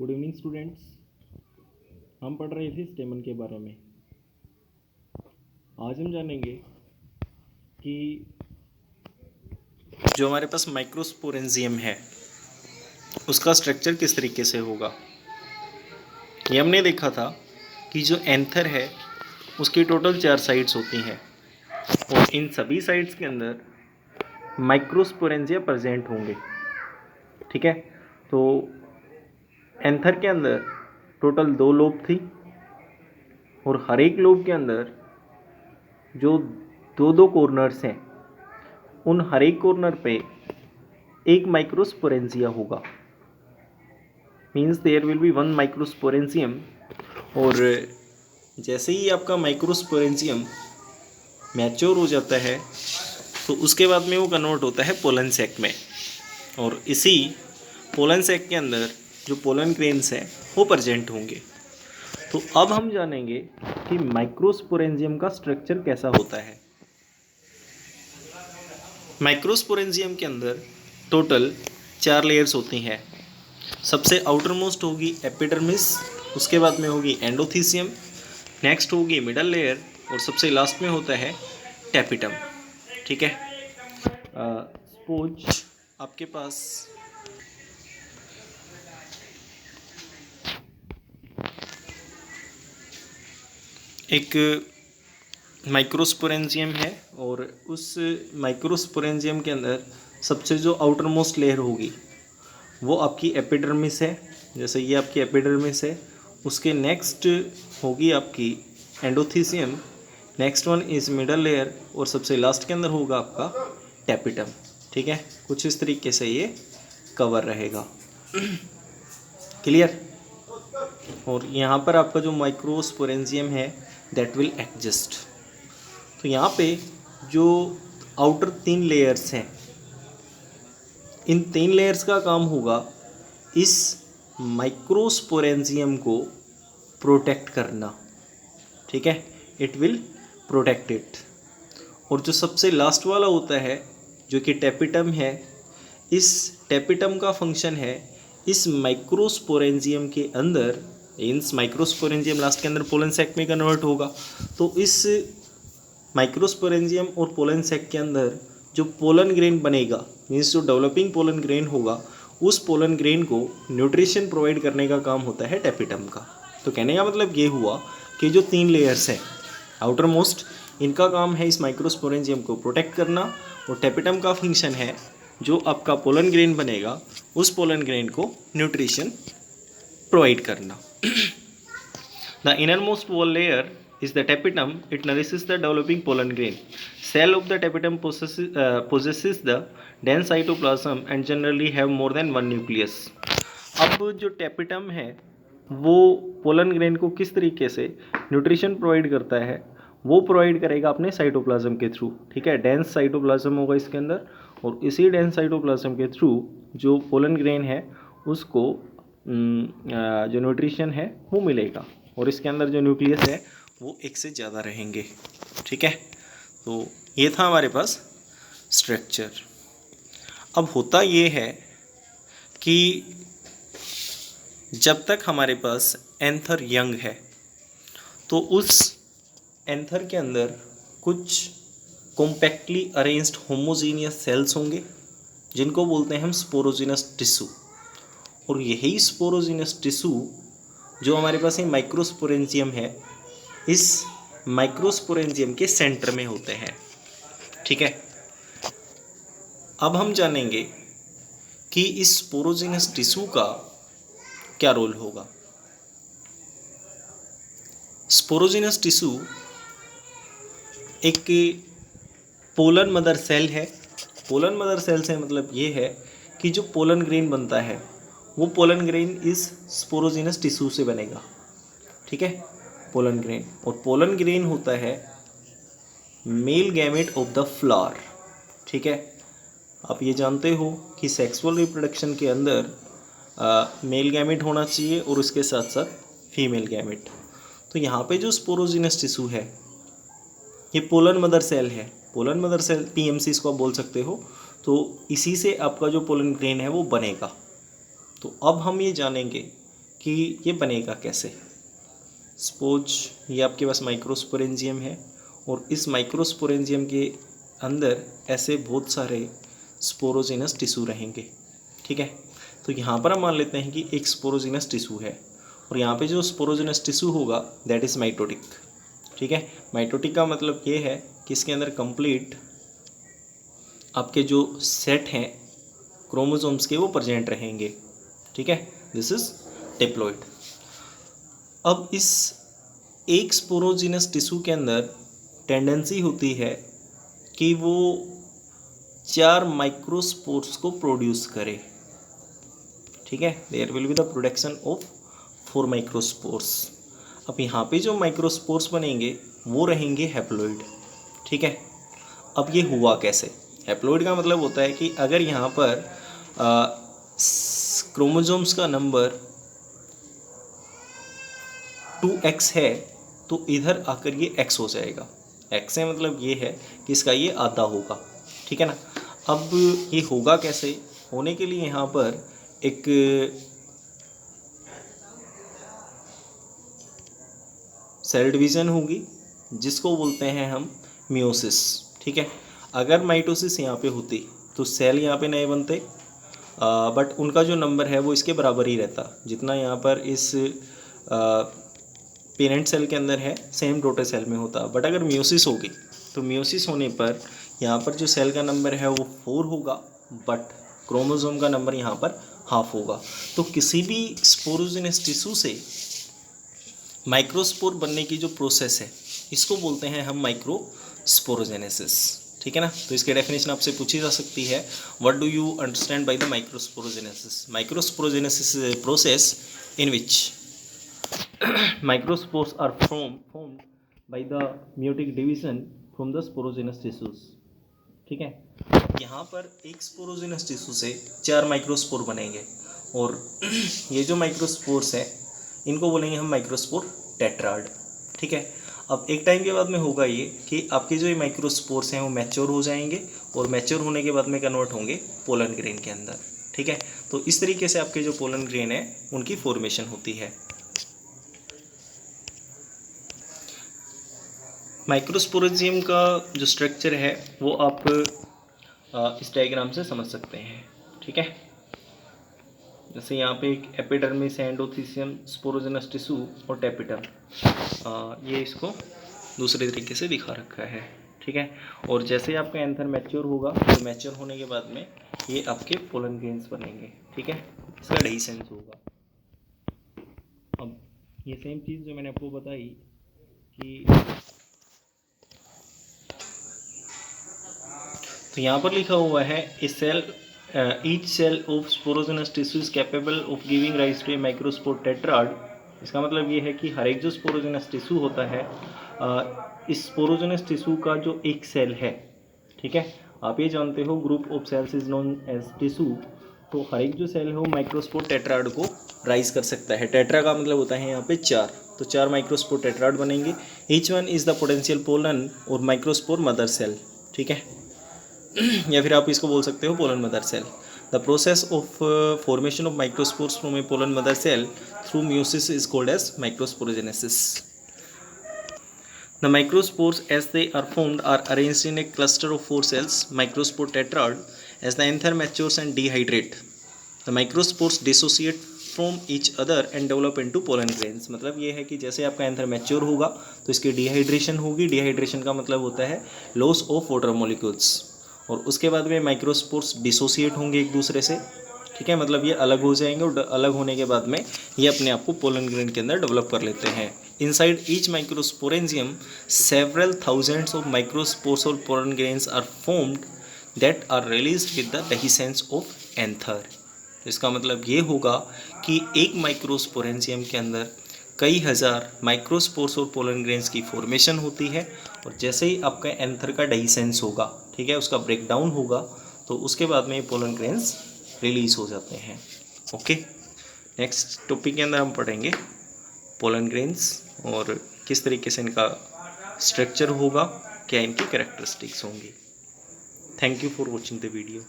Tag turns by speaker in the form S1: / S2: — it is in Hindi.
S1: Good evening students. हम पढ़ रहे थे स्टेमन के बारे में। आज हम जानेंगे कि जो हमारे पास माइक्रोस्पोरेंजियम है उसका स्ट्रक्चर किस तरीके से होगा। ये हमने देखा था कि जो एंथर है उसकी टोटल 4 साइड्स होती हैं और इन सभी साइड्स के अंदर माइक्रोस्पोरेंजिया प्रेजेंट होंगे। ठीक है, तो एंथर के अंदर टोटल 2 लोब थी और हर एक लोब के अंदर जो दो कॉर्नर्स हैं उन हर एक कॉर्नर पे एक माइक्रोस्पोरेंजिया होगा। Means there will be 1 microsporangium. और जैसे ही आपका माइक्रोस्पोरेंजियम मैच्योर हो जाता है तो उसके बाद में वो कन्वर्ट होता है पोलन सैक में, और इसी पोलन सैक के अंदर जो पोलन ग्रेन्स हैं वो प्रेजेंट होंगे। तो अब हम जानेंगे कि माइक्रोस्पोरेंजियम का स्ट्रक्चर कैसा होता है। माइक्रोस्पोरेंजियम के अंदर टोटल 4 लेयर्स होती हैं। सबसे आउटर मोस्ट होगी एपिडर्मिस, उसके बाद में होगी एंडोथीसियम, नेक्स्ट होगी मिडल लेयर और सबसे लास्ट में होता है टैपिटम। ठीक है, सपोज आपके पास एक माइक्रोस्पोरेंजियम है और उस माइक्रोस्पोरेंजियम के अंदर सबसे जो आउटर मोस्ट लेयर होगी वो आपकी एपिडर्मिस है। जैसे ये आपकी एपिडर्मिस है, उसके नेक्स्ट होगी आपकी endothecium, next one is middle layer और सबसे लास्ट के अंदर होगा आपका टैपिटम। ठीक है, कुछ इस तरीके से ये कवर रहेगा। क्लियर। और यहाँ पर आपका जो माइक्रोस्पोरेंजियम है दैट विल एग्जिस्ट। तो यहाँ पे जो आउटर 3 लेयर्स हैं, इन 3 लेयर्स का काम होगा इस माइक्रोस्पोरेंजियम को प्रोटेक्ट करना। ठीक है, इट विल प्रोटेक्ट इट। और जो सबसे लास्ट वाला होता है जो कि टैपिटम है, इस टैपिटम का फंक्शन है इस माइक्रोस्पोरेंजियम के अंदर, इस माइक्रोस्पोरेंजियम लास्ट के अंदर पोलन सैक में कन्वर्ट होगा। तो इस माइक्रोस्पोरेंजियम और पोलन सैक के अंदर जो पोलन ग्रेन बनेगा, मीन्स जो डेवलपिंग पोलन ग्रेन होगा, उस पोलन ग्रेन को न्यूट्रिशन प्रोवाइड करने का काम होता है टैपिटम का। तो कहने का मतलब ये हुआ कि जो 3 लेयर्स हैं आउटर मोस्ट, इनका काम है इस माइक्रोस्पोरेंजियम को प्रोटेक्ट करना, और टैपिटम का फंक्शन है जो आपका पोलन ग्रेन बनेगा उस पोलन ग्रेन को न्यूट्रिशन प्रोवाइड करना। The innermost wall layer is the tapetum. It nourishes the developing pollen grain. Cell of the tapetum possesses the dense cytoplasm and generally have more than 1 nucleus. अब जो टैपिटम है वो पोलन ग्रेन को किस तरीके से न्यूट्रिशन प्रोवाइड करता है, वो प्रोवाइड करेगा अपने साइटोप्लाज्म के थ्रू। ठीक है, डेंस साइटोप्लाज्म होगा इसके अंदर, और इसी डेंस साइटोप्लाज्म के थ्रू जो पोलन ग्रेन है उसको जो न्यूट्रिशन है वो मिलेगा, और इसके अंदर जो न्यूक्लियस है वो 1 से ज़्यादा रहेंगे। ठीक है, तो ये था हमारे पास स्ट्रक्चर। अब होता ये है कि जब तक हमारे पास एंथर यंग है तो उस एंथर के अंदर कुछ कॉम्पैक्टली अरेंज्ड होमोजीनियस सेल्स होंगे जिनको बोलते हैं हम स्पोरोजिनस टिश्यू। और यही स्पोरोजिनस टिश्यू जो हमारे पास ये माइक्रोस्पोरेंजियम है, इस माइक्रोस्पोरेंजियम के सेंटर में होते हैं। ठीक है, अब हम जानेंगे कि इस स्पोरोजिनस टिश्यू का क्या रोल होगा। स्पोरोजिनस टिश्यू एक पोलन मदर सेल है। पोलन मदर सेल से मतलब ये है कि जो पोलन ग्रेन बनता है वो पोलन ग्रेन इस स्पोरोजिनस टिश्यू से बनेगा। ठीक है, पोलन ग्रेन, और पोलन ग्रेन होता है male gamete of the flower. ठीक है, आप ये जानते हो कि सेक्सुअल रिप्रोडक्शन के अंदर मेल गैमेट होना चाहिए और उसके साथ साथ फीमेल गैमेट। तो यहाँ पे जो स्पोरोजिनस टिश्यू है ये पोलन मदर सेल है। पोलन मदर सेल पीएमसी इसको आप बोल सकते हो। तो इसी से आपका जो पोलन ग्रेन है वो बनेगा। तो अब हम ये जानेंगे कि ये बनेगा कैसे। सपोज ये आपके पास माइक्रोस्पोरेंजियम है और इस माइक्रोस्पोरेंजियम के अंदर ऐसे बहुत सारे स्पोरोजिनस टिश्यू रहेंगे, ठीक है। तो यहाँ पर हम मान लेते हैं कि एक स्पोरोजिनस टिश्यू है और यहाँ पे जो स्पोरोजिनस टिश्यू होगा दैट इज़ माइटोटिक, ठीक है। माइटोटिक का मतलब ये है कि इसके अंदर कंप्लीट आपके जो सेट हैं क्रोमोसोम्स के वो प्रेजेंट रहेंगे, ठीक है। This is diploid. अब इस एक स्पोरोजिनस टिश्यू के अंदर टेंडेंसी होती है कि वो 4 माइक्रोस्पोर्स को प्रोड्यूस करे, ठीक है। There will be the production of 4 microspores. अब यहाँ पे जो माइक्रोस्पोर्स बनेंगे वो रहेंगे हैप्लॉइड, ठीक है। अब ये हुआ कैसे। हैप्लॉइड का मतलब होता है कि अगर यहाँ पर क्रोमोसोम्स का नंबर 2x है तो इधर आकर ये x हो जाएगा। x है मतलब ये है कि इसका ये आधा होगा, ठीक है ना। अब ये होगा कैसे, होने के लिए यहाँ पर एक सेल डिवीज़न होगी जिसको बोलते हैं हम मियोसिस, ठीक है। अगर माइटोसिस यहाँ पे होती तो सेल यहाँ पे नहीं बनते, बट उनका जो नंबर है वो इसके बराबर ही रहता जितना यहाँ पर इस पेरेंट सेल के अंदर है सेम डॉटर सेल में होता। बट अगर मियोसिस होगी तो मियोसिस होने पर यहाँ पर जो सेल का नंबर है वो 4 होगा बट क्रोमोसोम का नंबर यहाँ पर हाफ होगा। तो किसी भी स्पोरोजिनस टिश्यू से माइक्रोस्पोर बनने की जो प्रोसेस है इसको बोलते हैं हम माइक्रोस्पोरोजेनेसिस, ठीक है ना। तो इसकी डेफिनेशन आपसे पूछी जा सकती है, what do you understand by the microsporogenesis. Microsporogenesis is a process in which microspores are formed by the meiotic division from the sporogenous tissues, ठीक है। यहाँ पर एक स्पोरोजिनस टिश्यू से 4 माइक्रोस्पोर बनेंगे और ये जो माइक्रोस्पोर्स है इनको बोलेंगे हम माइक्रोस्पोर टेट्राड, ठीक है। अब एक टाइम के बाद में होगा ये कि आपके जो ये माइक्रोस्पोर्स हैं वो मैच्योर हो जाएंगे और मैच्योर होने के बाद में कन्वर्ट होंगे पोलन ग्रेन के अंदर, ठीक है। तो इस तरीके से आपके जो पोलन ग्रेन है उनकी फॉर्मेशन होती है। माइक्रोस्पोरेंजियम का जो स्ट्रक्चर है वो आप इस डायग्राम से समझ सकते हैं, ठीक है। जैसे यहाँ पे एक एपिडर्मिस, एंडोथीसियम, स्पोरोजिनस टिश्यू और टेपिटम, ये इसको दूसरे तरीके से दिखा रखा है, ठीक है। और जैसे आपका एंथर मैच्योर होगा तो मैच्योर होने के बाद में ये आपके पोलन ग्रेन्स बनेंगे, ठीक है। इसका डेhiscence होगा। अब ये सेम चीज़ जो मैंने आपको बताई कि तो यहाँ पर लिखा हुआ है इस cell each cell of sporogenous tissue is capable of giving rise to a microspore tetrad. इसका मतलब ये है कि हर एक जो स्पोरोजिनस टिश्यू होता है इस स्पोरोजिनस टिश्यू का जो एक सेल है, ठीक है। आप ये जानते हो group of cells is known as tissue. तो हर एक जो सेल है वो माइक्रोस्पोर टेट्राड को राइज कर सकता है। टेट्रा का मतलब होता है यहाँ पे 4, तो 4 माइक्रोस्पोर टेट्राड बनेंगे। Each one is the potential pollen और माइक्रोस्पोर मदर सेल, ठीक है। या फिर आप इसको बोल सकते हो pollen mother cell. The process of formation of microspores from a pollen mother cell through meiosis is called as microsporogenesis. The microspores as they are formed are arranged in a cluster of 4 cells, microspore tetrad. As the anther matures and dehydrate, the microspores dissociate from each other and develop into pollen grains। मतलब ये है कि जैसे आपका एंथर मैच्योर होगा तो इसकी डिहाइड्रेशन होगी। डिहाइड्रेशन का मतलब होता है लॉस ऑफ वाटर मॉलिक्यूल्स, और उसके बाद में माइक्रोस्पोर्स डिसोसिएट होंगे एक दूसरे से, ठीक है। मतलब ये अलग हो जाएंगे और अलग होने के बाद में ये अपने आप को पोलन ग्रेन के अंदर डेवलप कर लेते हैं। Inside each microsporangium several thousands of microspores और pollen grains are formed that are released with the डेhiscence ऑफ एंथर। इसका मतलब ये होगा कि एक माइक्रोस्पोरेंजियम के अंदर कई हज़ार माइक्रोस्पोर्स और पोलन ग्रेन्स की फॉर्मेशन होती है, और जैसे ही आपका एंथर का डेhiscence होगा, ठीक है, उसका ब्रेक डाउन होगा, तो उसके बाद में पोलन ग्रेन्स रिलीज हो जाते हैं। ओके, नेक्स्ट टॉपिक के अंदर हम पढ़ेंगे पोलन ग्रेन्स और किस तरीके से इनका स्ट्रक्चर होगा, क्या इनकी कैरेक्टरिस्टिक्स होंगी। Thank you for watching the video.